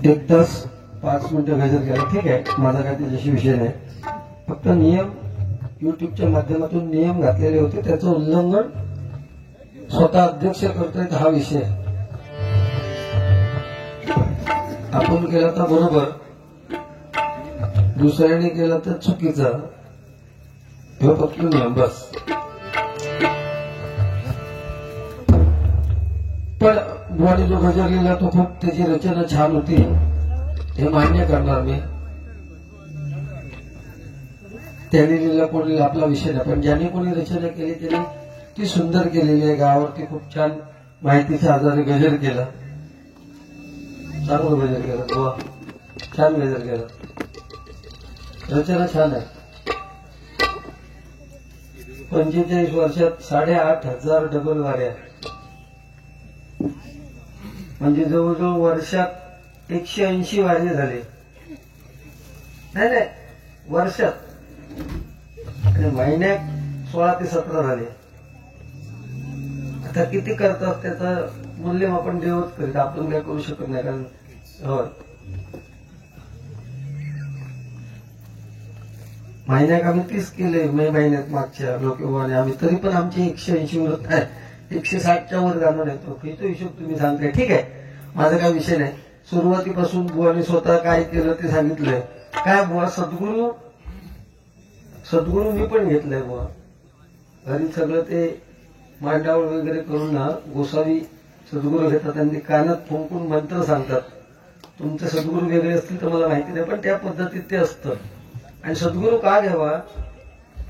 1 तास 5 मिनिटं गजर केला, ठीक आहे, माझा काय त्याच्याशी विषय नाही. फक्त नियम युट्यूबच्या माध्यमातून नियम घातलेले होते, त्याचं उल्लंघन स्वतः अध्यक्ष करतायत, हा विषय. आपण केला तर बरोबर, दुसऱ्याने केला तर चुकीचा, हे फक्त नियम बस. पण बुवाने जो गजर लिहिला तो खूप, त्याची रचना छान होती, हे मान्य करणार मी. त्याने लिहिला कोणी आपला विषय नाही, पण ज्याने कोणी रचना केली त्याने ती सुंदर केलेली आहे. गावावरती खूप छान माहितीच्या आधारे गजर केला, चांगलं गजर केलं बुवा, छान गजर केला, रचना छान आहे. 45 वर्षात 8,500 डबल वाऱ्या, म्हणजे जवळजवळ वर्षात 180 वारे झाले. नाही वर्षात, आणि महिन्यात 16 ते 17 झाले. आता किती करतात त्याचं मूल्यमापन देवच करीत, आपण काय करू शकत नाही. कारण महिन्यात आम्ही 30 केले, मे महिन्यात मागच्या लोकवाने आम्ही, तरी पण आमची 180 उरत नाही, 160च्या वर जाणार नाही. तो हिशोब तुम्ही सांगताय, ठीक आहे, माझा काय विषय नाही. सुरुवातीपासून बुवाने स्वतः काय केलं ते सांगितलंय. काय बुवा, सद्गुरू मी पण घेतलंय बुवा, घरी सगळं ते मांडावळ वगैरे करून ना, गोसावी सद्गुरू घेतात आणि कानात फुंकून मंत्र सांगतात. तुमचे सद्गुरू वेगळे असतील तर मला माहिती नाही, पण त्या पद्धतीत ते असतं. आणि सद्गुरू का घ्यावा,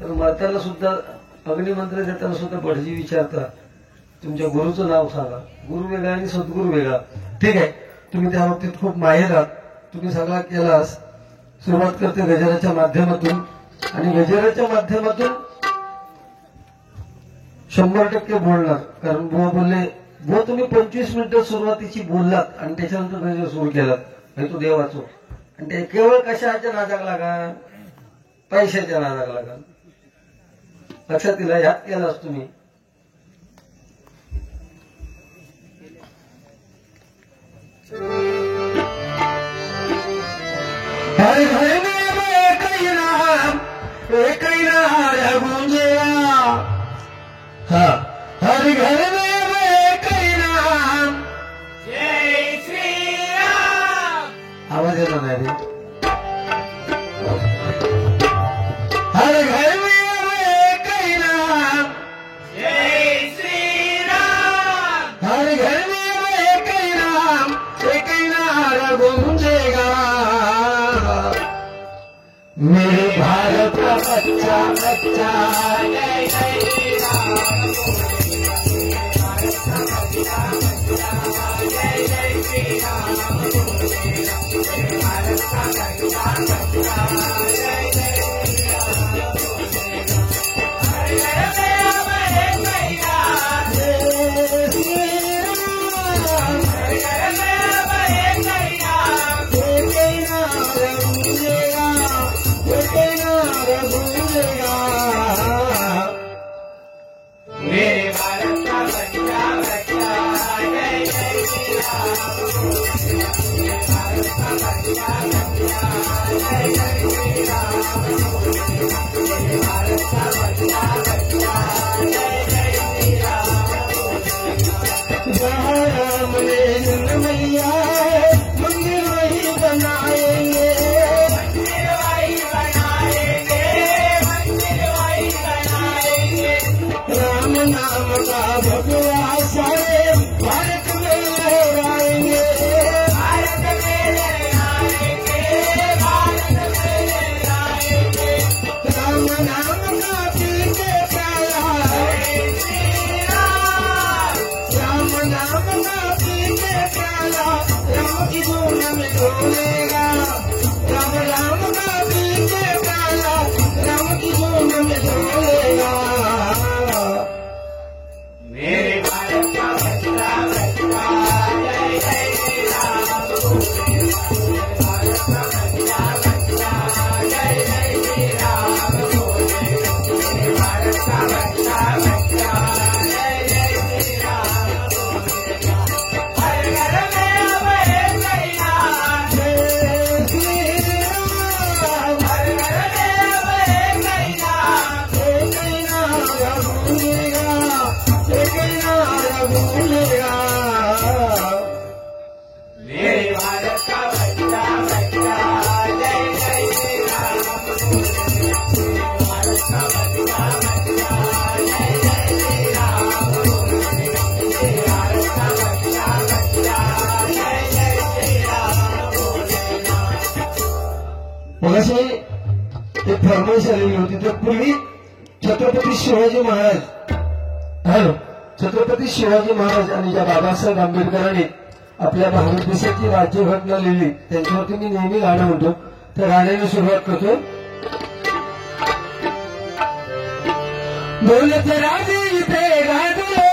तर मरताना सुद्धा अग्निमंत्र देताना सुद्धा भटजी विचारतात, तुमच्या गुरुचं नाव सांगा. गुरु वेगळा आणि सद्गुरू वेगळा, ठीक आहे. तुम्ही त्या बाबतीत खूप माहिर आहात, तुम्ही सगळा केलास. सुरुवात करते गजराच्या माध्यमातून, आणि गजराच्या माध्यमातून 100% बोलणार. कारण बुवा बोलले, बुवा तुम्ही 25 मिनिटं सुरुवातीची बोललात आणि त्याच्यानंतर गजर सुरू केलात, हे तो देव वाचो. आणि ते केवळ कशाच्या नादाक लागा, पैशाच्या नादाक लागा. लक्षात दिला, ह्यात केलास तुम्ही. हर घर में एक ही नाम गूंजेगा, हाँ, हर घर में एक ही नाम, जय श्री राम. आवाज येणार नाही रे. हर घर में एक ही नाम, जय श्री राम. हर घर में एक ही नाम, एक ही नारा गूंजेगा. मेरे भारत का बच्चा बच्चा, जय जय श्री राम. भारत का बच्चा बच्चा, जय जय श्री राम. भारत का बच्चा बच्चा, जय जय श्री राम. हर घर में एक ही नाम, जय श्री राम. हर घर में एक ही नाम, एक ही नारा गूंजेगा, एक ही नारा गूंजेगा. मेरे भारत का बच्चा बच्चा, जय जय श्री राम. भारत का बच्चा बच्चा, जय जय श्री राम. भारत का बच्चा बच्चा, जय जय श्री राम. जहाँ राम ने जन्म लिया, मंदिर वही बनाएंगे, मंदिर वही बनाएंगे, मंदिर वही बनाएंगे. राम नाम का भगवा सारे भारत में लहराएंगे, भारत में लहराएंगे, भारत में लहराएंगे. राम नाम का पी के प्याला, जय श्री राम. राम नाम का पी के प्याला, राम की धुन में डोलेगा. राम राम का पी के प्याला, राम की धुन में डोलेगा. मेरे भारत का बच्चा बच्चा, जय जय श्री राम. भारत का बच्चा बच्चा, जय जय श्री राम. भारत का बच्चा बच्चा, जय जय श्री राम. हर घर में अब एक ही नाम, फरमाईश आलेली होती. तर पूर्वी छत्रपती शिवाजी महाराज छत्रपती शिवाजी महाराज आणि ज्या बाबासाहेब आंबेडकरांनी आपल्या भारत देशाची राज्यघटना लिहिली त्यांच्यावरती मी नेहमी गाणं म्हणतो. त्या गाण्याने सुरुवात करतो. दौलत राजे इथे गाजले,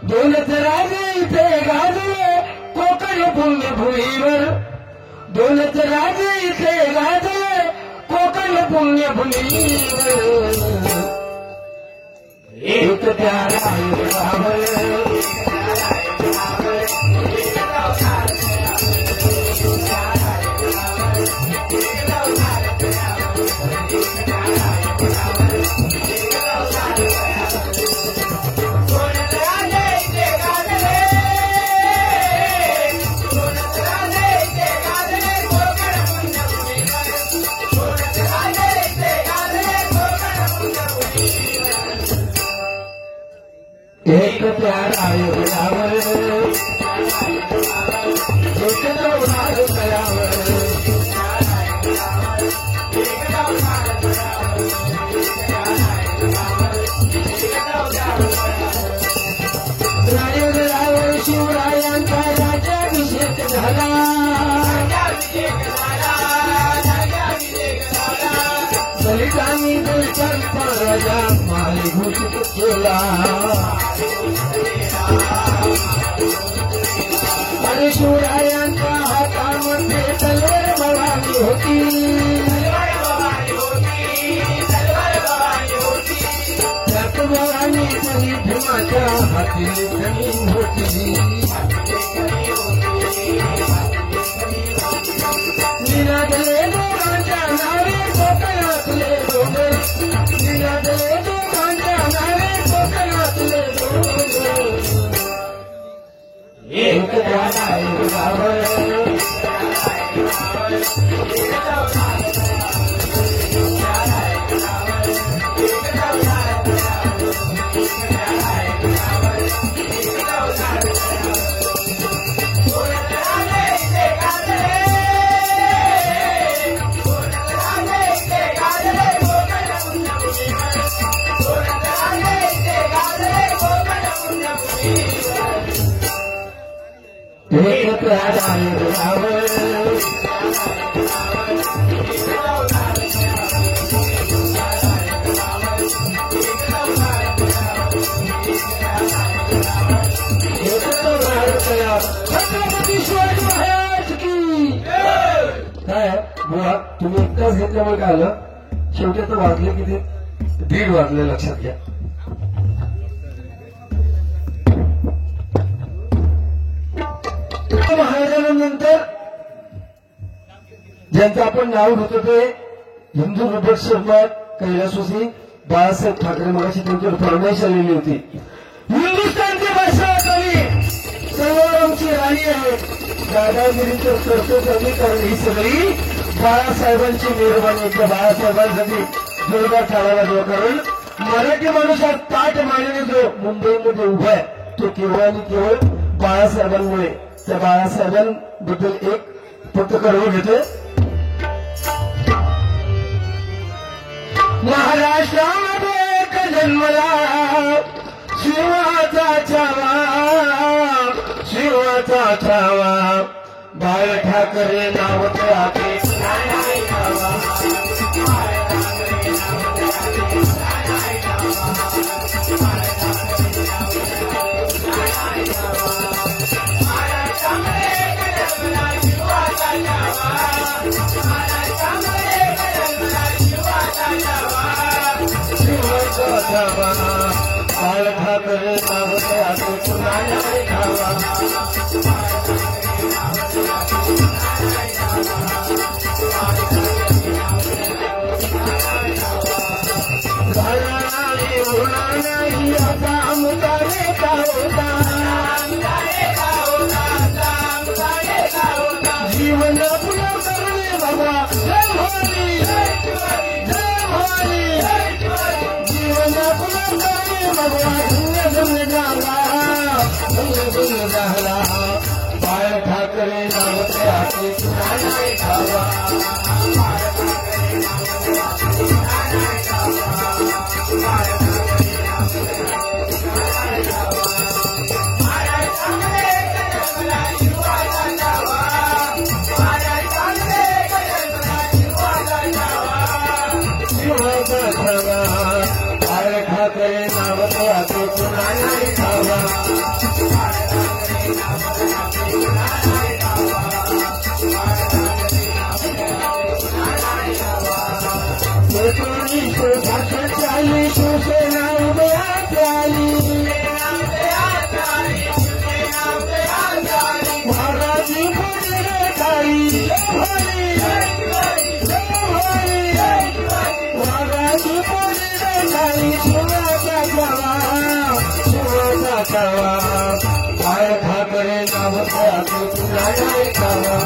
दौलत राजे इथे गाजले कोकण पुण्यभूमीवर, दौलत राजे इथे गाजले कोकण पुण्यभूमीवर. एक प्यारा एक प्यारा युगावर, एक दौलार कयावर, रायगडावर शिवरायांचा राज्याभिषेक झाला, दलितांनी दलितांचा राजा माली घोषित केला. अरे शिवरायांच्या हातामध्ये तलवार भवानी होती, त्यात भवानी तरी भीमाच्या हाती जमीन होती. निनादले दोघांच्या नावे कोकणातले डोंगर, निनादले दोघांच्या नावे कोकणातले डोंगर. एक प्यारा युगावर, एक प्यारा युगावर, छत्रपती शिवाजी महाराज की. काय बुवा तुम्ही एकटाच घेतल्यामुळे काय आलं, शेवटी तर वाजले किती, 1:30 वाजले, लक्षात घ्या. महाराजांनंतर ज्यांचं आपण नाव घेतो ते हिंदू रोबोट शर्मा कैलासवासी बाळासाहेब ठाकरे. मगाशी त्यांच्यावर फरमाईश आलेली होती. हिंदुस्थानची भाषा कवी सर्वांची राणी आहे, दादागिरीचं करतो कमी, कारण ही सगळी बाळासाहेबांची मेहरबानी आहे. बाळासाहेबांसाठी जोरदार टाळा वाजवा, कारण मराठी माणूस हा ताट मानेने जो मुंबईमध्ये उभा आहे तो केवळ आणि केवळ बाळासाहेबांमुळे. त्या बाळासाहेबांबद्दल एक फक्त कळवून घेतो. महाराष्ट्रामध्ये एक जन्मला शिवाचा छावा, शिवाचा छावा, बाळ ठाकरे नाव त्याचे. बाळ ठाकरे नाव त्याचे, पुन्हा खावा. नाही होणार नाही आता मुतारे का होता, जीवन पुन्हा करणे बाबा. जय भवानी, जय भवानी, जीवन पुन्हा करणे बाबा. धन्य धन्य झाला, धन्य धन्य झाला बाळ ठाकरे. ठाकरे नाव ते हाती पुन्हा नाही ठावा ठाकरे नाव ते हाती पुन्हा नाही ठावा शिवसेना उभ्यात आली महाराजी पुढे खाली महाराजी पुढे खाली शिवाचा जावा काय ठाकरे नाव ते पुन्हा नाही ठावा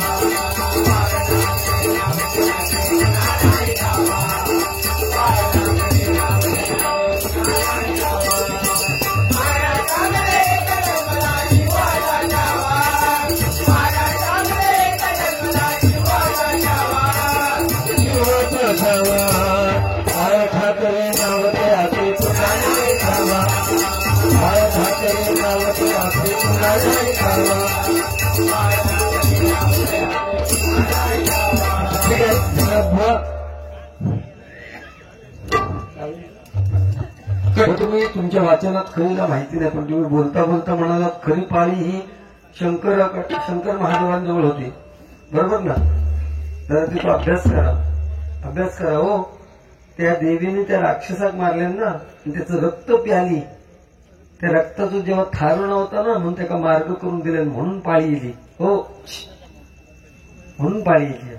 ठाकरे नाव ते हाती पुन्हा नाही ठावा ठाकरे नाव ते हाती पुन्हा नाही ठावा ठीक आहे तुम्ही तुमच्या वाचनात खरीला माहिती नाही पण तुम्ही बोलता बोलता म्हणाला खरी पाळी ही शंकर महादेवांजवळ होती बरोबर ना तर तिथं अभ्यास करा हो त्या देवीने त्या राक्षसाक मारले ना त्याचं रक्त प्याली त्या रक्ताचं जेव्हा थारण होता ना म्हणून त्याला मार्ग करून दिले म्हणून पाळी येली हो म्हणून पाळी येली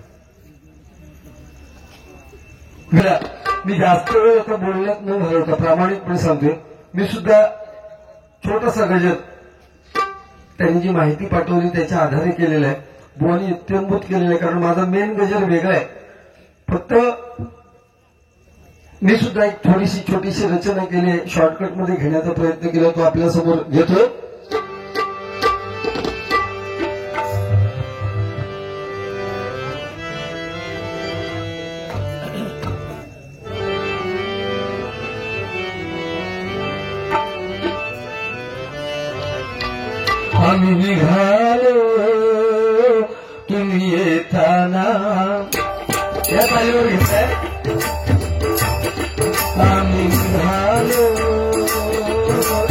मी जास्त वेळ आता बोलण्यात न घालवता प्रामाणिकपणे सांगतोय मी सुद्धा छोटासा गजर त्यांनी जी माहिती पाठवली त्याच्या आधारे केलेला आहे बुवानी इत्यंभूत केलेलं आहे कारण माझा मेन गजर वेगळा आहे फक्त मी सुद्धा एक थोडीशी छोटीशी रचना केली शॉर्टकटमध्ये घेण्याचा प्रयत्न केला तो आपल्यासमोर घेतोय आम्ही निघालो तुम्ही येताना या पालीवर घेताय आम्ही निघालो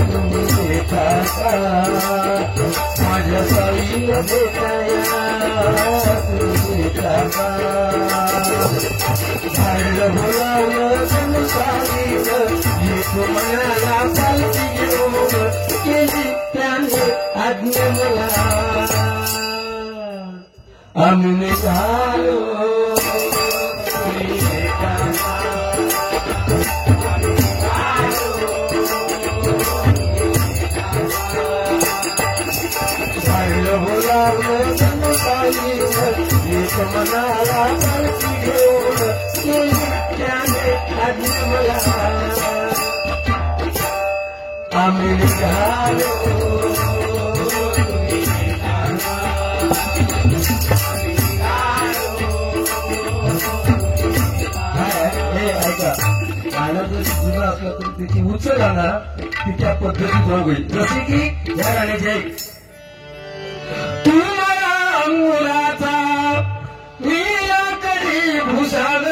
तुम्ही येताना माझ्या साईला भेटाया तुम्ही येताना झाडलं बोलावलं तुम्ही सांगितलं येतो मनाला पालखी घेऊन केली त्याने आज्ञा मला आम्ही निघालो झाडलं बोलावलं तुम्ही सांगितलं येतो मनाला पालखी घेऊन केली त्याने आज्ञा मला आम्ही निघालो गाणं जर जुनं असलं तर त्याची उच्च गाणं ती त्या पद्धतीत होईल जसे की या गाण्याचे तू मला अंगुराचा मी कधी भूषाग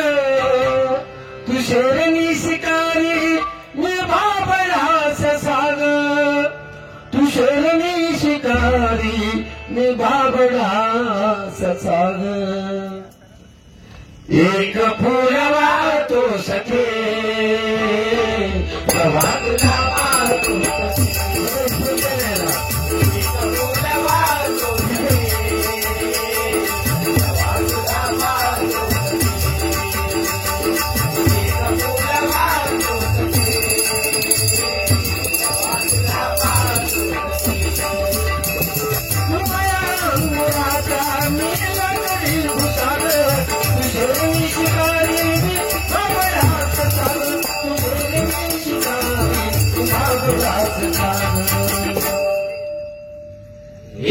तू शेरणी शिकारी मी बाबळास साग तू शेरणी शिकारी मी बाबळास साग एक फुलवा तो सखे प्रभातला तो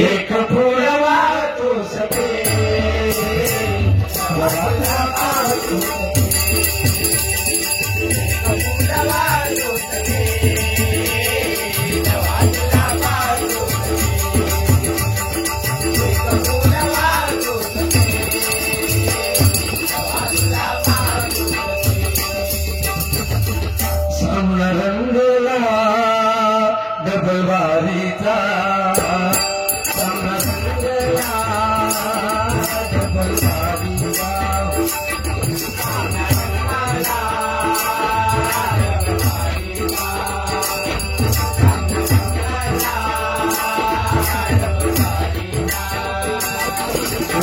एक फुलवा तो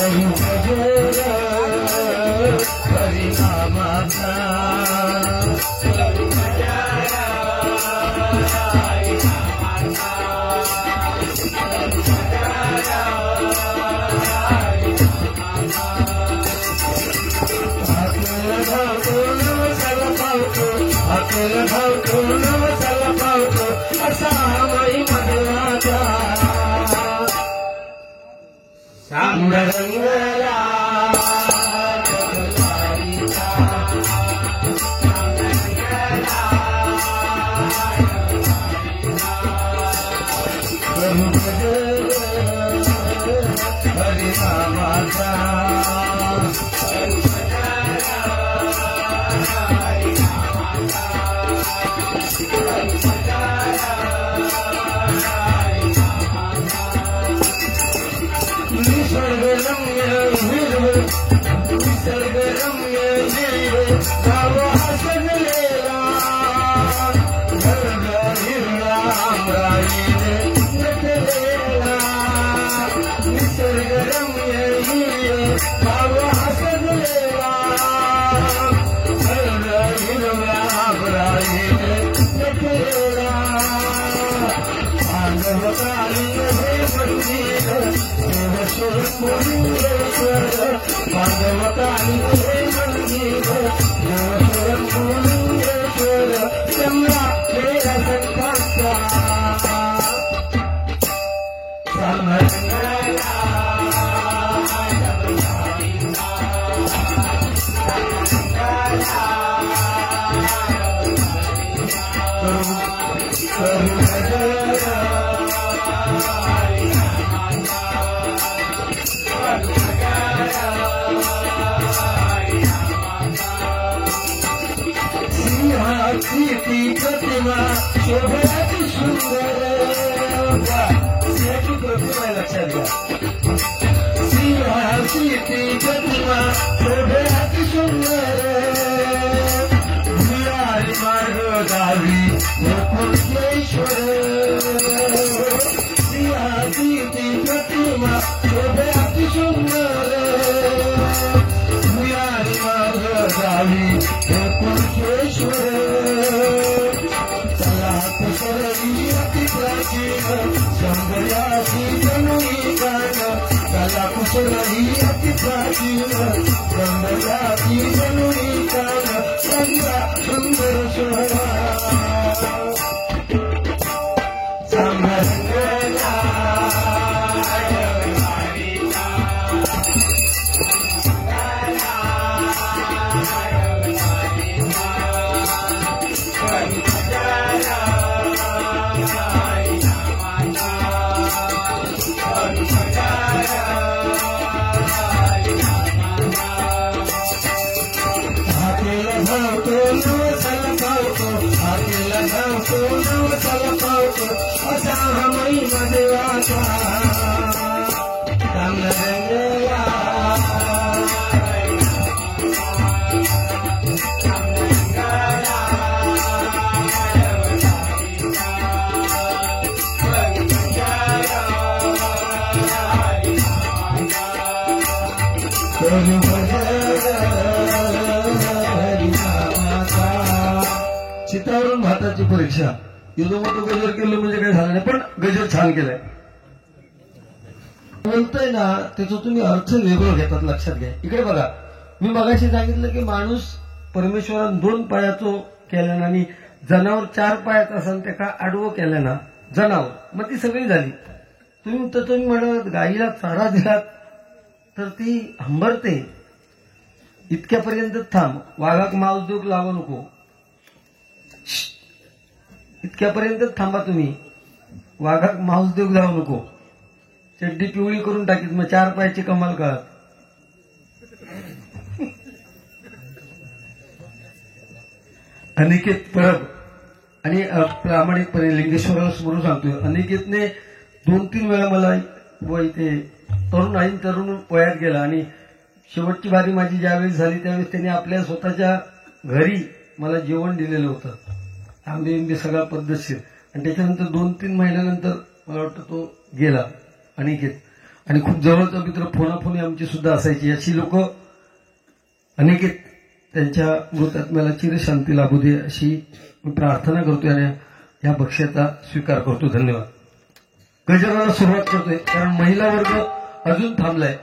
करू भजन हरिनामाचा आपल्याला भावतो नवसाला पावतो असा माई मधवाचा सांगरंगला हरिनामाचा निसर्गरम्य गाव हसलेला हिरला अमराईने नटलेला निसर्गरम्य गाव हसलेला हिरव्या अमराईने नटलेला पांडवकालीन हे मंदिर देवस्वयंभुलिंगेश्वर पांडवकालीन हे मंदिर देवस्वयंभुलिंगेश्वर चंद्रा खेळ संतांचा सिंहाची प्रतिमा शोभयाची सुंदर सिंहाची प्रतिमा लक्षात घ्या सिंहाची प्रतिमा शोभयाची सुंदर भुयारी मार्ग गावी गोकुळेश्वर सिंहाची प्रतिमा शोभयाची सुंदर भुयारी मार्ग गावी गोकुळेश्वर कुशलही अति प्राचीन सौंदर्याची जनुई गान कला कुशलही अति प्राचीन सौंदर्याची जनुई गान चंद्रा सुंदर सोहळा सांगरंगला नवसाला पावतो असा माई मधवाचा सांगरंगला चित्रावरून भाताची परीक्षा एवढं मोठं गजर केलं म्हणजे काय झालं नाही पण गजर छान केलाय बोलतोय ना त्याचा तुम्ही अर्थ वेगळं घेतात लक्षात घ्या इकडे बघा मी मगाशी सांगितलं की माणूस परमेश्वरान 2 पायाचं केल्यानं आणि जनावर 4 पायाचं असेल त्या का आडवं केल्यानं जनावर मग ती सगळी झाली तुम्ही म्हणत गाईला चारा दिलात तर ती हंबरते इतक्यापर्यंत थांब वाघाक मांसदूक लावू नको इतक्यापर्यंत थांबा तुम्ही वाघाक मांसदूक लावू नको चड्डी पिवळी करून टाकीत मग 4 पायाची कमाल कळत अनिकेत परब आणि प्रामाणिकपणे लिंगेश्वराला समोरून सांगतोय अनिकेतने 2-3 वेळा मला व इथे तरुण पोयात गेला आणि शेवटची बारी माझी ज्यावेळेस झाली त्यावेळेस त्यांनी आपल्या स्वतःच्या घरी मला जेवण दिलेलं होतं आंबे सगळा पद्धतशीर आणि त्याच्यानंतर 2-3 महिन्यानंतर मला वाटतं तो गेला अनिकेत आणि खूप जवळचा मित्र फोनाफोनी आमची सुद्धा असायची. अशी लोक अनेक आहेत. त्यांच्या मृतात्म्याला चिरशांती लाभू दे अशी मी प्रार्थना करतोय आणि या बक्षाचा स्वीकार करतो. धन्यवाद. गजराला सुरुवात करतोय कारण महिला वर्ग अजून थांबलाय.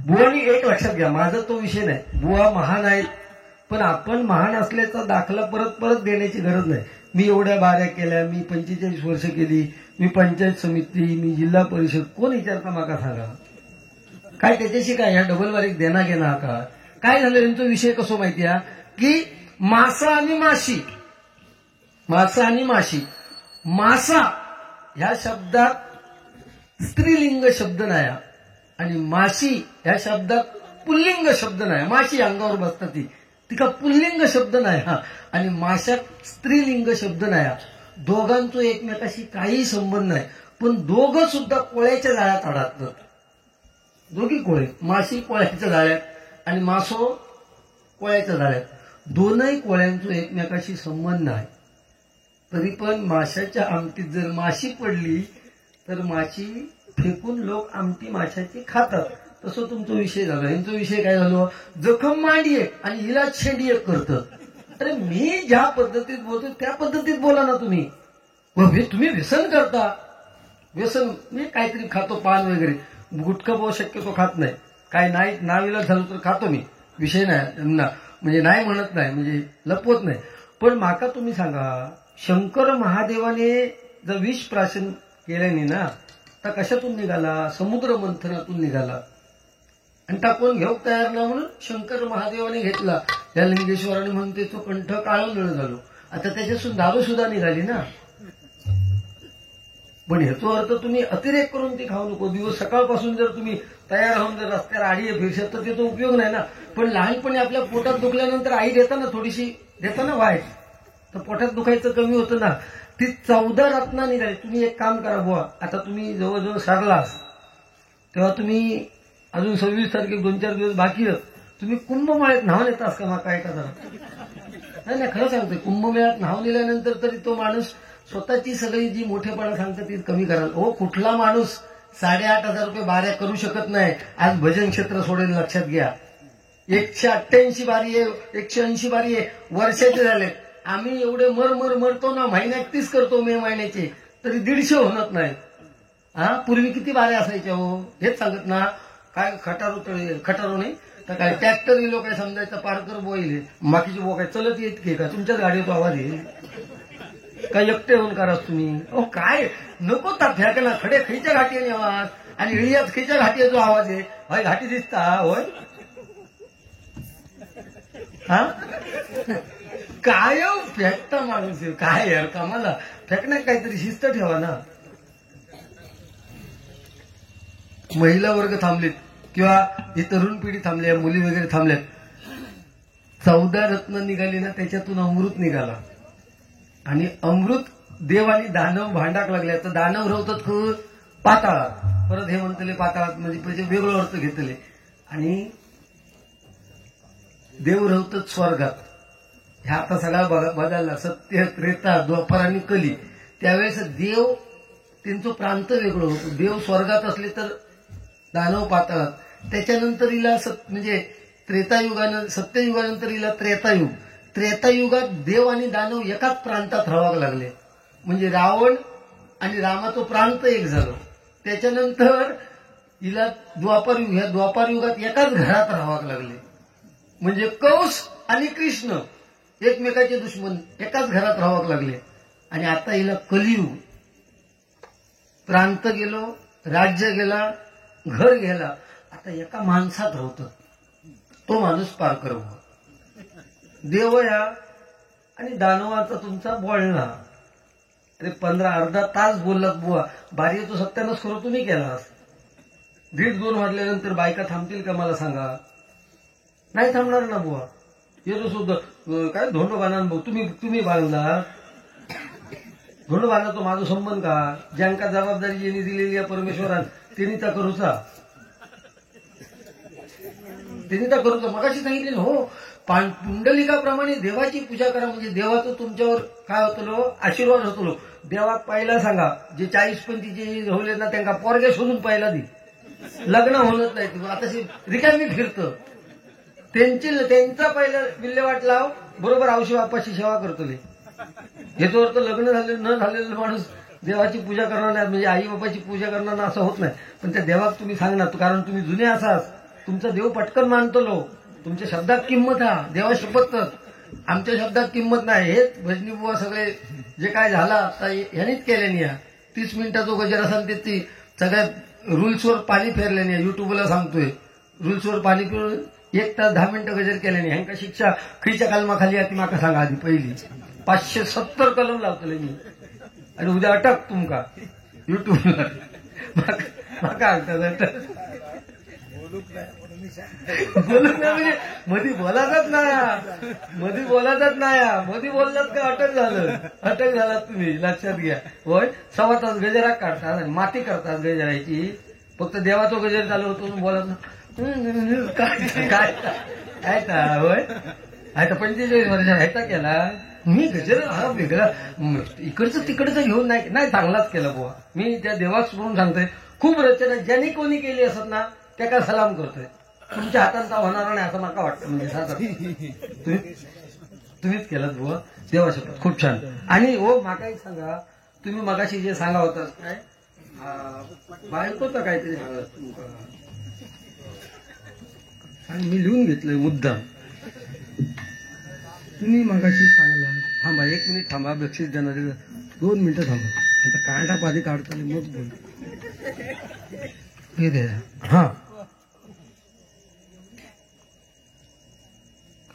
बुवानी एक लक्षात घ्या, माझा तो विषय नाही. बुवा महान आहेत, पण आपण महान असल्याचा दाखला परत परत देण्याची गरज नाही. मी एवढ्या बाऱ्या केल्या, मी 45 वर्ष केली, मी पंचायत समिती, मी जिल्हा परिषद, कोण विचारता माका सांगा. काय त्याच्याशी काय ह्या डबल बारीक देना घेणा का काय झालं. यांचा विषय कसो माहिती आहे की मासा आणि माशी, मासा आणि माशी. मासा ह्या शब्दात स्त्रीलिंग शब्द नाही आणि माशी ह्या शब्दात पुल्लिंग शब्द नाही. माशी अंगावर बसतात ती का पुल्लिंग शब्द नाही हा, आणि माशात स्त्रीलिंग शब्द नाही. दोघांचा एकमेकाशी काही संबंध नाही, पण दोघं सुद्धा कोळ्याच्या जाळ्यात अडकतात. दोघी कोळे, माशी कोळ्याच्या जाळ्यात आणि मासो कोळ्याच्या जाळ्यात. दोनही कोळ्यांचा एकमेकाशी संबंध नाही. तरी पण माशाच्या आमटीत जर माशी पडली तर माशी फेकून लोक आमटी माशाची खातात. तसं तुमचा विषय झाला. यांचा विषय काय झालो, जखम मांडी एक आणि हिला छेडी एक करतं. अरे मी ज्या पद्धतीत बोलतो त्या पद्धतीत बोला ना तुम्ही. तुम्ही व्यसन करता. व्यसन मी काहीतरी खातो, पान वगैरे, गुटखा भाऊ शक्यतो खात नाही. काय नाही नावीला झालं तर खातो मी, विषय नाही ना, म्हणजे नाही म्हणत नाही, म्हणजे लपवत नाही. पण माका तुम्ही सांगा, शंकर महादेवाने जर विष प्राशन केल्याने ना, तर कशातून निघाला, समुद्र मंथनातून निघाला. आणि टाकून घेऊ तयार ना म्हणून शंकर महादेवाने घेतला. या लिंगेश्वराने म्हणते तो कंठ काळं निळ झालो. आता त्याच्यातून दारू सुद्धा निघाली ना. पण ह्याचा अर्थ तुम्ही अतिरेक करून ती खाऊ नको. दिवस सकाळपासून जर तुम्ही तयार होऊन जर रस्त्यावर आडी फिरशात तर त्याचा उपयोग नाही ना. पण लहानपणी आपल्या पोटात दुखल्यानंतर आई देताना थोडीशी देताना वाईट, तर पोटात दुखायचं कमी होतं ना. ती 14 रत्ना निघाली. तुम्ही एक काम करा बुवा, आता तुम्ही जवळजवळ सरलास तेव्हा तुम्ही अजून 26 तारखेला 2-4 दिवस बाकी आहेत. तुम्ही कुंभमेळ्यात न्हावून येतास का माका एका जरा. नाही खरं सांगतोय, कुंभमेळ्यात न्हावून दिल्यानंतर तरी तो माणूस स्वतःची सगळी जी मोठेपणा सांगतं ती कमी कराल. हो, कुठला माणूस 8,500 रुपये बाऱ्या करू शकत नाही. आज भजन क्षेत्र सोडेल, लक्षात घ्या. 188 बारी आहे, 180 बारी आहे, वर्षाचे झाले. आम्ही एवढे मरतो ना, महिन्यात 30 करतो मे महिन्याचे, तरी 150 होत नाही. हा, पूर्वी किती बाऱ्या असायच्या हो, हेच सांगत ना. काय खटारो नाही तर काय ट्रॅक्टर लोक काय समजायचं, पारकर बोईल बाकीचे बो काय चलत येत की का तुमच्याच गाडीचा आवाज येईल काय, एकटे होऊन कराच तुम्ही. अहो काय नको ता फेकला खडे खिच्या घाटी आवाज आणि इळियात खिच्या घाटी जो आवाज आहे. होय घाटी दिसता होय. हा काय फेकता माणूस काय यार, कामाला फेकण्यात काहीतरी शिस्त ठेवा ना. महिला वर्ग थांबलेत किंवा ही तरुण पिढी थांबली, मुली वगैरे थांबल्यात. 14 रत्न निघाली ना, त्याच्यातून अमृत निघाला. आणि अमृत देव आणि दानव भांडाक लागले. तर दानव रवतात पाताळात, परत हे म्हणतले पाताळात म्हणजे वेगळं अर्थ घेतले. आणि देव रवतात स्वर्गात. ह्या आता सगळा बदलला. सत्य, त्रेता, द्वापर आणि कली. त्यावेळेस देव त्यांचं प्रांत वेगळं होतं. देव स्वर्गात असले तर दानव पाताळात. त्याच्यानंतर हिला म्हणजे त्रेतायुगानं, सत्ययुगानंतर हिला त्रेतायुग. त्रेतायुगात देव आणि दानव एकाच प्रांतात राहावं लागले. म्हणजे रावण आणि रामाचं प्रांत एक झालं. त्याच्यानंतर हिला द्वापारयुग, ह्या द्वापारयुगात एकाच घरात राहावं लागले. म्हणजे कंस आणि कृष्ण एकमेकाचे दुश्मन एकाच घरात राहावं लागले. आणि आता हिला कलियुग. प्रांत गेलो, राज्य गेला, घर गेला, आता एका माणसात राहतं. तो माणूस पार करव. देव या आणि दानवाचा तुमचा बोलणा. अरे 15 अर्धा तास बोललात बुवा. बारी तो सत्यानाश करो तुम्ही केलास. 1:30-2 वाजल्यानंतर बायका थांबतील का मला सांगा. नाही थांबणार ना बुवा. येतो सुद्धा काय धोंड बांधा भाऊ, तुम्ही बांधला धोंड बांधला. तो माझा संबंध का. ज्यांका जबाबदारी यांनी दिलेली आहे परमेश्वरान, त्यांनी त्या करूचा. मगाशी सांगितले हो, पुंडलिकाप्रमाणे देवाची पूजा करा. म्हणजे देवाचं तुमच्यावर काय होतो, आशीर्वाद होतो. देवाक पहिला सांगा, जे 40-50 होले ना त्यांना पोरगे शोधून पहिला दे. लग्न होणच नाही तू आता रिकामी फिरतं त्यांचा पहिलं विल्हेवाट लाव बरोबर औषध बाप्पाची सेवा करतो हे तो तर लग्न झालेलं न झालेलं माणूस देवाची पूजा करणार नाही म्हणजे आई बाबाची पूजा करणार ना असं होत नाही पण त्या देवाक तुम्ही सांगणार कारण तुम्ही जुने असाच तुमचा देव पटकन मानतो लो तुमच्या शब्दात किंमत हा देवा शपथच आमच्या शब्दात किंमत नाही हेच भजनी बुवा सगळे जे काय झाला ह्यांनीच केले नाही 30 मिनिटाचा गजर असेल ते ती सगळ्या रूल्सवर पाणी फेरले नाही युट्यूबला सांगतोय रूल्सवर पाणी फिरून 1 तास 10 मिनिटं गजर केले नाही ह्यांका शिक्षा खीच्या कलमाखाली आहे ती माका सांगा आधी पहिली 570 कलम लावतले मी आणि उद्या अटक तुमका युट्यूबला माका अटक बोलत नाही म्हणजे मधी बोलायचाच नाही मधी बोललात का अटक झालात तुम्ही लक्षात घ्या होय 1.25 तास गजरात काढतात आणि माती करतात गजराची फक्त देवाचा गजर चालू होतो बोलत काय होय आता 45 वर्ष ह्याचा केला मी गजर हा वेगळा इकडचं तिकडचं घेऊन नाही चांगलाच केला बुवा मी त्या देवाच म्हणून सांगतोय खूप रचना ज्यांनी कोणी केली असत ना त्या सलाम करतोय तुमच्या हातांचा होणार नाही असं मला वाटतं म्हणजे तुम्हीच केलात बुवा देवा शपथ खूप छान आणि हो माकाही सांगा तुम्ही मगाशी जे सांगा होता काय बायकोचं काहीतरी सांगा तुमका आणि मी लिहून घेतलंय मुद्दाम तुम्ही मगाशी सांगला थांबा 1 मिनिट थांबा बक्षीस देणारे 2 मिनिटं थांबा आता कांडा पाणी काढताना मग बोल हे दे हा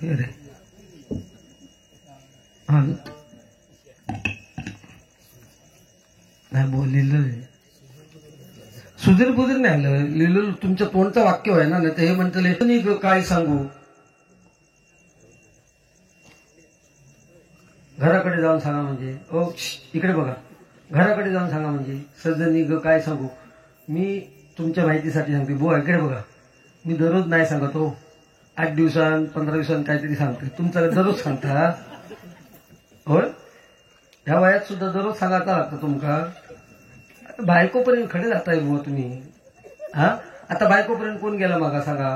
रे हा नाही बोललेलं सुधीर बुधीर नाही आलं लिहिलं तुमच्या तोंडचं वाक्य आहे ना ते हे म्हणतं काय सांगू घराकडे जाऊन सांगा म्हणजे ओ इकडे बघा घराकडे जाऊन सांगा म्हणजे सजनी ग काय सांगू मी तुमच्या माहितीसाठी सांगते बुवा इकडे बघा मी दररोज नाही सांगत हो 8 दिवसांत 15 दिवसांत काहीतरी सांगते तुमचा दररोज सांगता होय ह्या वयात सुद्धा दररोज सांगायचा लागतं तुमका आता बायकोपर्यंत खडे जाताय बुवा तुम्ही हा आता बायकोपर्यंत कोण गेला मागा सांगा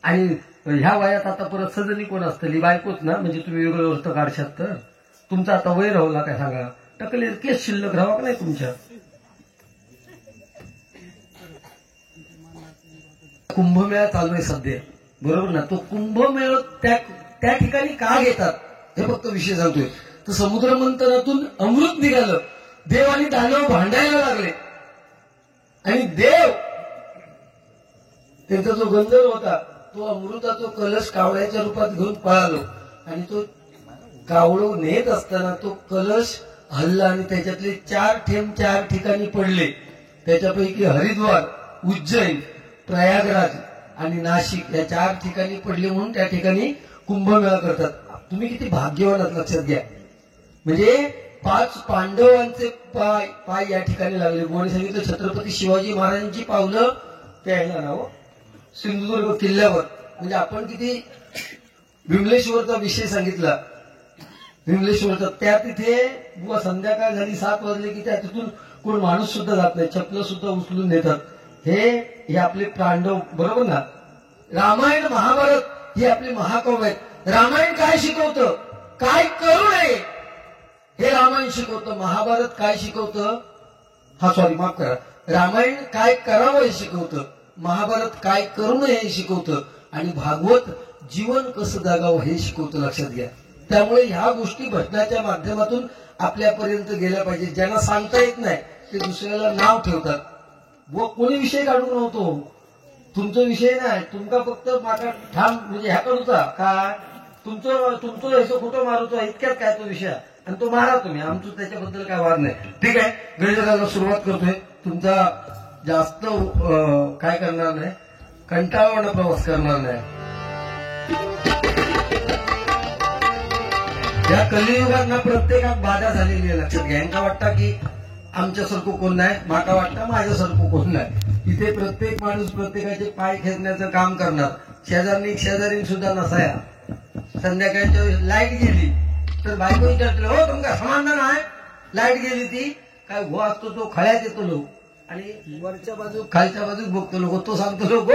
आणि ह्या वयात आता परत सजनी कोण असतली बायकोच ना म्हणजे तुम्ही वेगळं अर्थ काढशात तर तुमचा आता वय राहला काय सांगा टकले केस शिल्लक राहावा का नाही तुमच्या कुंभमेळा चालू आहे सध्या बरोबर ना तो कुंभमेळा त्या ठिकाणी का घेतात हे फक्त विषय सांगतोय तर समुद्र मंथनातून अमृत निघालं देव आणि दानव भांडायला लागले आणि देव त्यांचा जो गंधर्व होता तो अमृताचा कलश कावळ्याच्या रूपात घेऊन पळालो आणि तो कावळो नेत असताना तो कलश हल्ला आणि त्याच्यातले 4 थेंब 4 ठिकाणी पडले त्याच्यापैकी हरिद्वार उज्जैन प्रयागराज आणि नाशिक या 4 ठिकाणी पडले म्हणून त्या ठिकाणी कुंभमेळा करतात तुम्ही किती भाग्यवान आहात लक्षात घ्या म्हणजे 5 पांडवांचे पाय या ठिकाणी लागले कोणी सांगितलं छत्रपती शिवाजी महाराजांची पावलं त्याला नाव सिंधुदुर्ग किल्ल्यावर म्हणजे आपण किती विमलेश्वरचा विषय सांगितला विमलेश्वरचा त्या तिथे बुवा संध्याकाळ झाली 7 वाजले की त्या तिथून कोण माणूस सुद्धा जात नाही चपलं सुद्धा उचलून नेतात हे आपले पांडव बरोबर ना रामायण महाभारत ही आपली महाकाव्य आहेत रामायण काय शिकवतं काय करू नये हे रामायण शिकवतं महाभारत काय शिकवतं माफ करा रामायण काय करावं हे शिकवतं महाभारत काय करू नये हे शिकवतं आणि भागवत जीवन कसं जगावं हे शिकवतं लक्षात घ्या त्यामुळे ह्या गोष्टी भजनाच्या माध्यमातून आपल्यापर्यंत गेल्या पाहिजे ज्यांना सांगता येत नाही ते दुसऱ्याला नाव ठेवतात व कोणी विषय काढून नव्हतो तुमचा विषय नाही तुमका फक्त माका ठाम म्हणजे ह्या करूचा काय तुमचं हे खोटं मारूचा इतक्यात काय तो विषय आणि तो मारा तुम्ही आमचं त्याच्याबद्दल काय वाद नाही ठीक आहे गणिताला सुरुवात करतोय तुमचा जास्त काय करणार नाही कंटाळवाणा प्रवास करणार नाही या कलियुगांना प्रत्येकात बाधा झालेली आहे लक्षात घ्या यांना वाटतं की आमच्यासारखं कोण नाही माका वाटतं माझ्यासारखं कोण नाही इथे प्रत्येक माणूस प्रत्येकाचे पाय खेचण्याचं काम करणार शेजारी सुद्धा नसाया संध्याकाळच्या लाईट गेली तर बायको विचारते हो तुमका समाधान आहे लाईट गेली ती काय हो असतो तो खळ्यात येतो लोक आणि वरच्या बाजू खालच्या बाजूक बघतो लोक, तो सांगतो लोक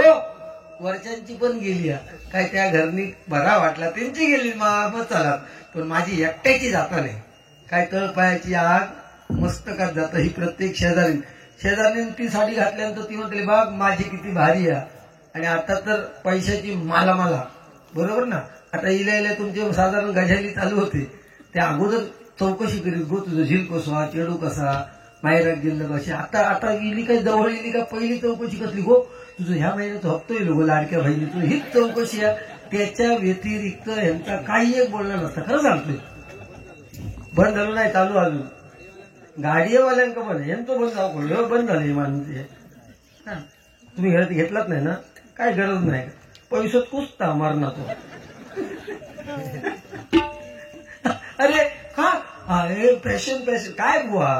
वरच्यांची पण गेली, काय त्या घरनी बरा वाटला त्यांची गेली मग चला, पण माझी एकट्याची जाता नाही. काय तळपायाची आग मस्तकात जात. ही प्रत्येक शेजारीने ती साडी घातल्यानंतर ती म्हटली बाग माझी किती भारी आहे. आणि आता तर पैशाची माला बरोबर ना. आता इल्या तुमचे साधारण गजाली चालू होते, त्या अगोदर चौकशी करीत गो तुझं झील कसा, चेडू कसा, माहेरात गेलं कशी. आता गेली काय जवळ येली का पहिली चौकशी कसली गो तुझं ह्या महिन्याचं हप्तो येईल गो लाडक्या बहिणीचं, हीच चौकशी आहे. त्याच्या व्यतिरिक्त यांचा काही एक बोलणं नसतं. खरं सांगतोय, बंद झालं नाही, चालू अजून. गाडीवाल्यांका पण यांचं बंद जाऊ बंद झाले माणूस. तुम्ही घेतलाच नाही ना, काय गरज नाही, पैशात कुसता मारना तो. अरे का अरे पॅशन काय बुवा,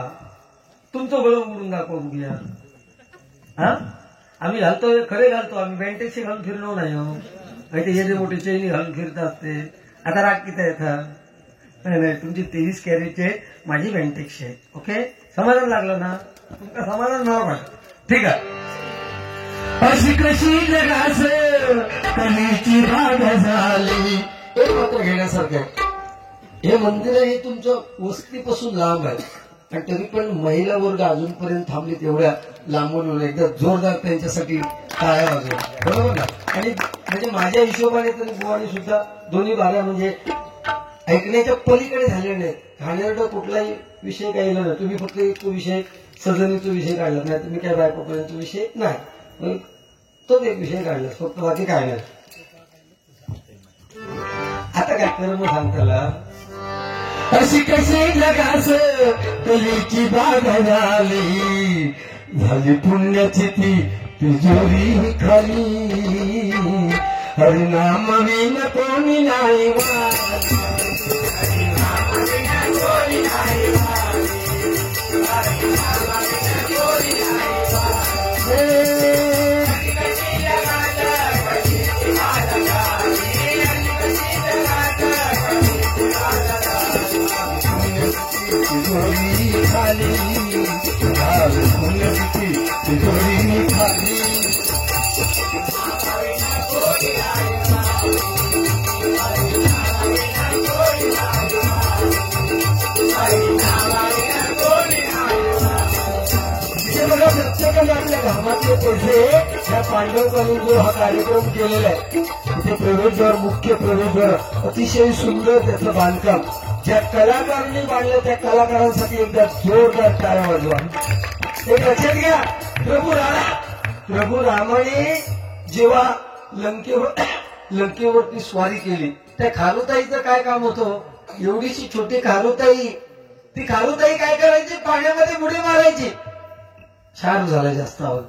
तुमचं गळं उडून दाखवा बघूया. हा आम्ही घालतो, खरे घालतो आम्ही, बँटेक्सी घालून फिरलो नाही हो. ते येते मोठे चैनी घालून फिरतात ते. आता राग किती आहेत? नाही तुमची 23 कॅरेटचे, माझी बँटेक्सी आहे. ओके, समाधान लागलं ना तुमचं? समाधान नाव पण ठीक आहे. अशी कशी जगास कलीची बाग झाली. एक मात्र घेण्यासारखं आहे, हे मंदिर हे तुमच्या वस्तीपासून लांब आहे, आणि तरी पण महिला वर्ग अजूनपर्यंत थांबले तेवढ्या लांबून. एकदा जोरदार त्यांच्यासाठी टाळ्या वाजवा, बरोबर ना. आणि म्हणजे माझ्या हिशोबाने तरी बुवानी सुद्धा दोन्ही बाऱ्या म्हणजे ऐकण्याच्या पलीकडे झाले नाहीत. घाणेरडा कुठलाही विषय काही ना, तुम्ही फक्त एक विषय सजनीचा विषय काढला नाही, तुम्ही काय बायकोपर्यंत विषय नाही, तोच एक विषय काढला फक्त, बाकी काय नाही. आता काय कर्म सांगताला. अशी कशी जगास कलीची बाग झाली, झाली पुण्याची ती तिजोरी खाली. हरिनाम विन कोणी नाही तिजोरी खाली, तिजोरी खाली. प्रत्येकाने आपल्या घामातले पैसे ह्या पांडवकांनी जो हा कार्यक्रम केलेला आहे, तिथे प्रवेशद्वार, मुख्य प्रवेशद्वार अतिशय सुंदर त्याचं बांधकाम ज्या कलाकारांनी बांधलं, त्या कलाकारांसाठी एकदा जोरदार टाळ्या वाजवा. एक लक्षात घ्या, प्रभू रामाने जेव्हा लंकेवरती स्वारी केली, त्या खारुताईचं काय काम होतं? एवढीशी छोटी खारुताई, ती खारुताई काय करायची? पाण्यामध्ये उडी मारायची. छान झालं जास्त आवाज.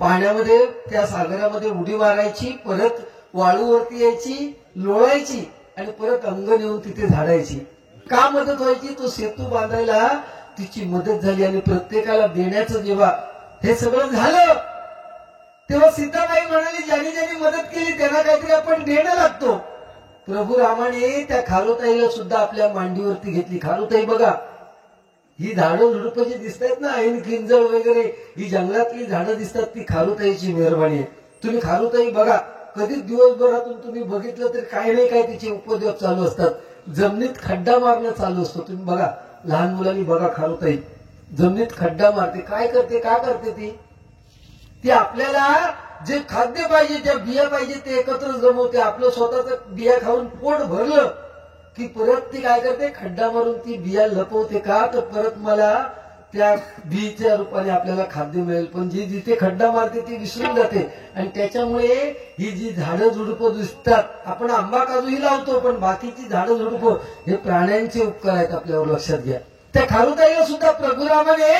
पाण्यामध्ये त्या सागरामध्ये उडी मारायची, परत वाळूवरती यायची, लोळायची, आणि परत अंग नेऊन तिथे झाडायची. का मदत व्हायची? तो सेतू बांधायला तिची मदत झाली. आणि प्रत्येकाला देण्याचं जेव्हा हे सगळं झालं, तेव्हा सीताबाई म्हणाली, ज्यांनी ज्यांनी मदत केली त्यांना काहीतरी आपण देणं लागतो. प्रभू रामाने त्या खारुताईला सुद्धा आपल्या मांडीवरती घेतली. खारुताई बघा, ही झाडं झुडपं जी दिसत आहेत ना, ऐन किंजळ वगैरे, ही जंगलातली झाडं दिसतात, ती खारुताईची मेहरबानी आहे. तुम्ही खारुताई बघा, कधीच दिवसभरातून तुम्ही बघितलं तर काही नाही काय तिचे उपद्रव चालू असतात. जमिनीत खड्डा मारणं चालू असतो. तुम्ही बघा, लहान मुलांनी बघा, खारुताई जमिनीत खड्डा मारते. काय करते? का करते ती आपल्याला जे खाद्य पाहिजे, ज्या बिया पाहिजे, ते एकत्र जमवते. आपलं स्वतःच बिया खाऊन पोट भरलं की परत ती काय करते? खड्डा मारून ती बिया लपवते. का? तर परत मला त्या बीच्या रूपाने आपल्याला खाद्य मिळेल. पण जी जिथे खड्डा मारते ती विसरून जाते. आणि त्याच्यामुळे ही जी झाडं झुडपं दिसतात, आपण आंबा काजूही लावतो, पण बाकीची झाडं झुडपं हे प्राण्यांचे उपकार आहेत, आपल्यावर लक्षात घ्या. त्या खारुताईला सुद्धा प्रभुरामाने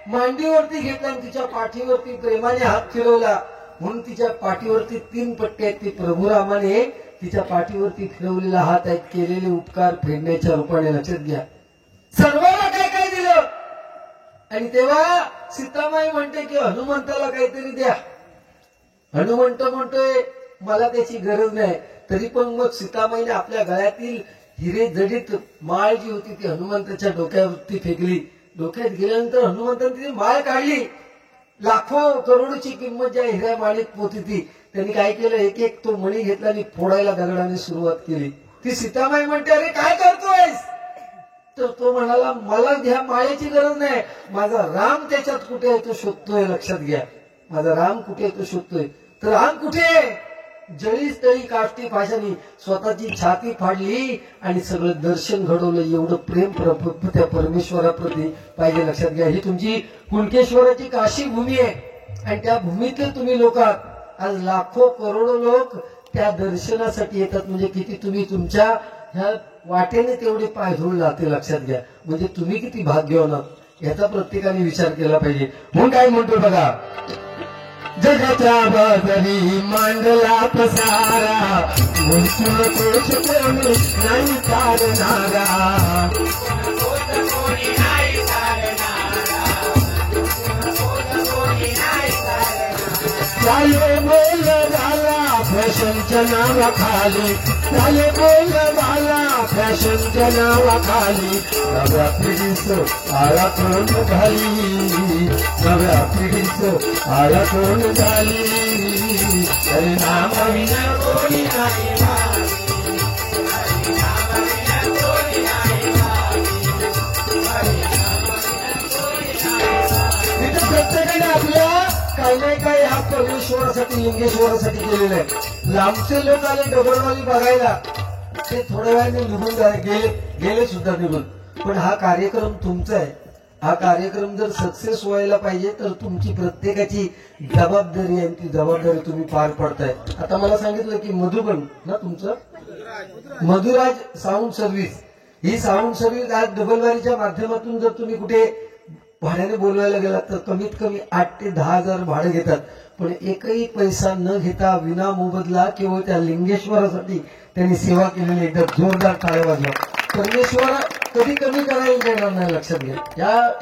मांडीवरती घेतला आणि तिच्या पाठीवरती प्रेमाने हात फिरवला. म्हणून तिच्या पाठीवरती 3 पट्टे आहेत. ती प्रभुरामाने तिच्या पाठीवरती फिरवलेला हात आहेत, केलेले उपकार फेडण्याच्या रूपाने. लक्षात घ्या, सर्वांना काय काय दिलं. आणि तेव्हा सीतामाई म्हणते की हनुमंताला काहीतरी द्या. हनुमंत म्हणतोय मला त्याची गरज नाही. तरी पण मग सीतामाईने आपल्या गळ्यातील हिरे जडित माळ जी होती ती हनुमंताच्या डोक्यावरती फेकली. डोक्यात गेल्यानंतर हनुमंताने ती माळ काढली लाखो करोडची किंमत ज्या हिऱ्या माळीत पोती ती त्यांनी काय केलं, एक एक तो मणी घेतला आणि फोडायला दगडाने सुरुवात केली. ती सीतामाई म्हणते, अरे काय करतोयस? तर तो म्हणाला, मला ह्या माळेची गरज नाही, माझा राम त्याच्यात कुठे आहे तो शोधतोय, लक्षात घ्या, माझा राम कुठे आहे तो शोधतोय. तर राम कुठे? जळीच तळी काष्टी पाशानी स्वतःची छाती फाडली आणि सगळं दर्शन घडवलं. एवढं प्रेम त्या परमेश्वराप्रती पाहिजे, लक्षात घ्या. ही तुमची कुणकेश्वराची काशी भूमी आहे आणि त्या भूमीतले तुम्ही लोक आहात. आज लाखो करोडो लोक त्या दर्शनासाठी येतात. म्हणजे किती तुम्ही तुमच्या ह्या वाटेने तेवढे पाय धुवून जाते, लक्षात घ्या. म्हणजे तुम्ही किती भाग्यवान आहात याचा प्रत्येकाने विचार केला पाहिजे. म्हणून काय म्हणतो बघा, जगाच्या बाजारी मांडला पसारा, नाही चालणारा, चाले बोल झाला फॅशनच्या नावाखाली, चाले बोल झाला फॅशनच्या नावाखाली, नव्या पिढीचं आळा कोण घाली, नव्या पिढीचं आळा कोण झाली, अरे नाम विना कोणी नाही. प्रत्येकाने आपल्या काही नाही काही हा परमेश्वरासाठी लिंगेश्वरासाठी केलेला आहे. लांबचे लोक आले डबलवाली बघायला, ते थोड्या वेळाने निघून गेले सुद्धा निघून. पण हा कार्यक्रम तुमचा आहे. हा कार्यक्रम जर सक्सेस व्हायला पाहिजे तर तुमची प्रत्येकाची जबाबदारी आहे. ती जबाबदारी तुम्ही पार पडताय. आता मला सांगितलं की मधुबन ना तुमचं, मधुराज साऊंड सर्व्हिस, ही साऊंड सर्व्हिस आज डबलवारीच्या माध्यमातून जर तुम्ही कुठे भाड्याने बोलवायला गेलात तर कमीत कमी 8 ते 10 हजार भाडं घेतात. पण एकही पैसा न घेता विना मोबदला केवळ त्या लिंगेश्वरासाठी त्यांनी सेवा केलेली. एकदा जोरदार टाळ्या वाजवा. परमेश्वर कधी कमी करायला देणार नाही, लक्षात घ्या.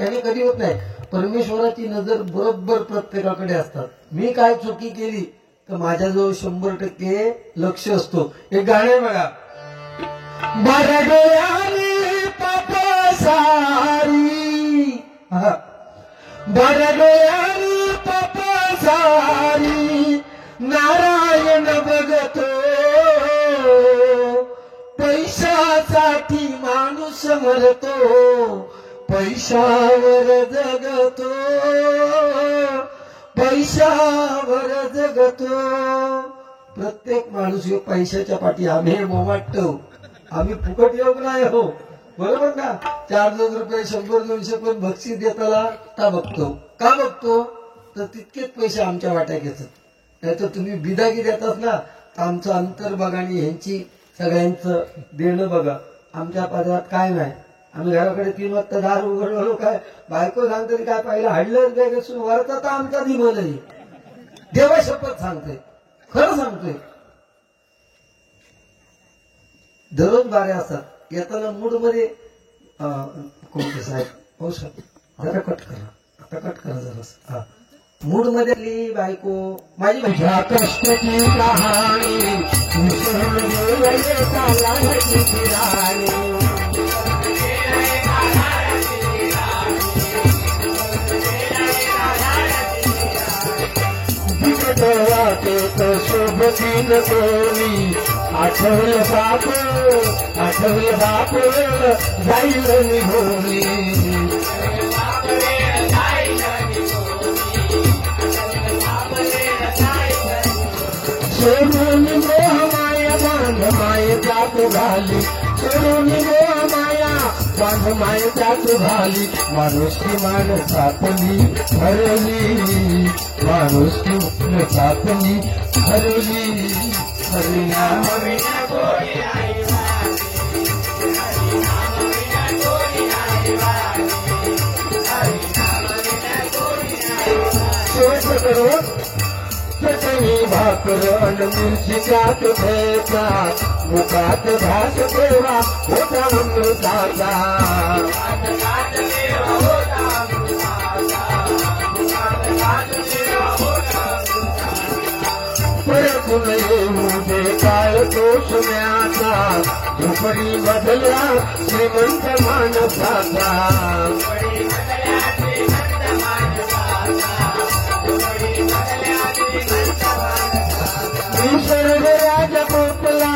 याने कधी होत नाही. परमेश्वराची नजर बरोबर प्रत्येकाकडे असतात. मी काय चुकी केली तर माझ्याजवळ 100% लक्ष असतो. एक गाणं बघा, बारा डोळ्याने पापा सारी, बारा डोळ्याने पापा सारी, नारायण बघतो, पैशासाठी माणूस मरतो, पैशावर जगतो, पैशावर जगतो. प्रत्येक माणूस यो पैशाच्या पाठी. आम्ही मोमाटतो, आम्ही फुकट योग नाही हो, बरोबर ना. 4-2 रुपये 100-200 पण बक्षीस देताना का बघतो? का बघतो तर तितकेच पैसे आमच्या वाट्यात घेतात. नाही तर तुम्ही बिदागी देतात ना, तर आमचं अंतर बघा आणि ह्यांची सगळ्यांचं देणं बघा. आमच्या पदरात काय नाही. आम्ही घराकडे 3 वाजता दार उघडलो, काय बायको सांगतरी काय पाहिलं हाडलंच बॅग असून वरचा तर आमचा दिमल आहे. देवा शपथ सांगतोय, खरं सांगतोय. दररोज बाऱ्या असतात. येताना मूड मध्ये कोणते साहेब, हो साहेब जरा कट करा, आता कट करा जरा. हा मूड मध्ये बायको माझी कष्टाची कहाणी, सोबतीन कोणी, आठवलं बाप, आठवलं बाप जाईल निघोनी, सोडून मोह माया बांध माय त्यात घाली, सोडून मोह माया बांध माय त्यात घाली, माणुसकी माणसातली हरली, माणुसकी माणसातली हरली, हरिना हरिना कोणी नाही चटणी भाकर अन मिरची त्यात घ्यायचा, मुखात घास देवा होता अमृताचा, परतून येऊ दे काळ तो सुम्याचा, झोपडी बदलला श्रीमंत माणसाचा,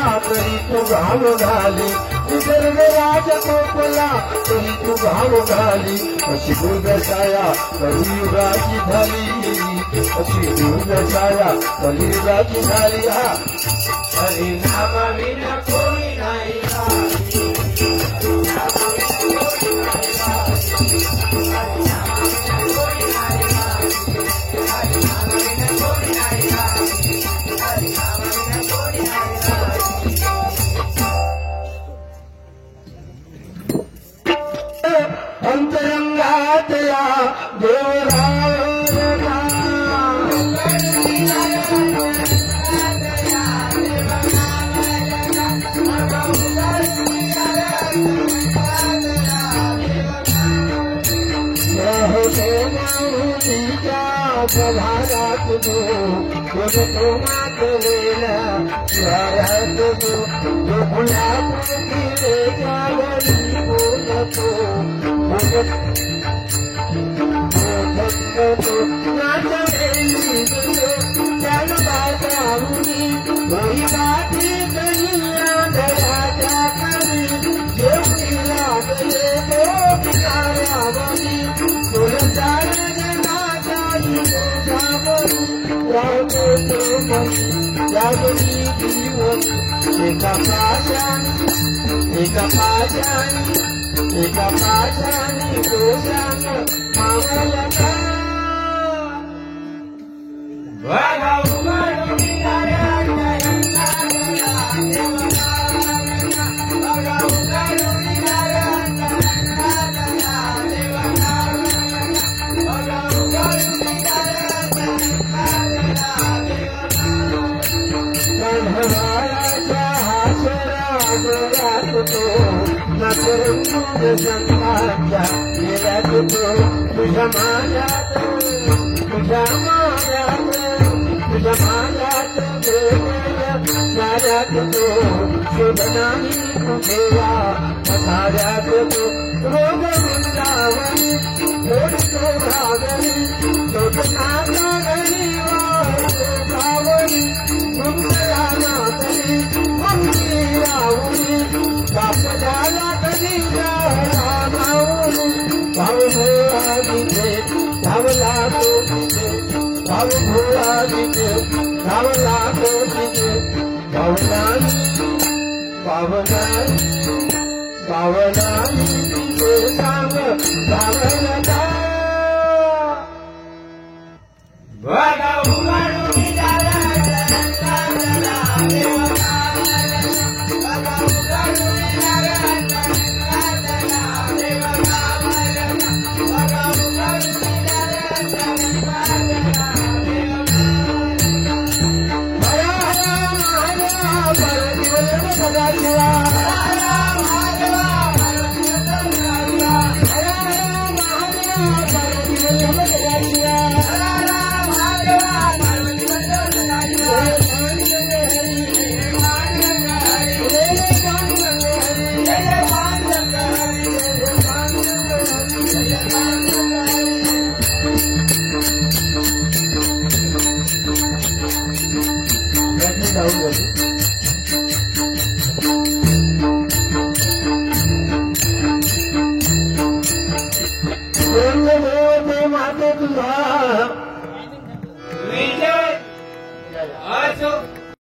तरी तू घाम घाली निसर्ग राज कोपला तरी तू घाम घाली अशी दुर्दशाया कलियुगाची झाली अशी दुर्दशाया कलियुगाची झाली हरिनाम विना कोणी नाही अंतरंगात या देवराया प्रभारात दो मातलेला स्वारात दो गुलाबी जावळी बोलतो नाचवेली त्याला बाजावली वही बाती कनिया दराच्या खाली जेवढी लागले तो पिकाऱ्यावली तुळजाने जागरी जीवन एका पाशाने दोषान मावळता संताच्या गेल्यात तुझ्या माझ्यात साऱ्यात तो शोधनाही कुठेया साऱ्यात तो रोग वृंदावनी थोडतो भागणी लोटनाचा घरी वावणी मंगला नागरी मंगी रावणी बाप झाला कधी भाव भोळा तिथे धावला तो तिथे भाव भोळा तिथे धावला तो तिथे पावनानी तिथे सांग धावला माते तुझा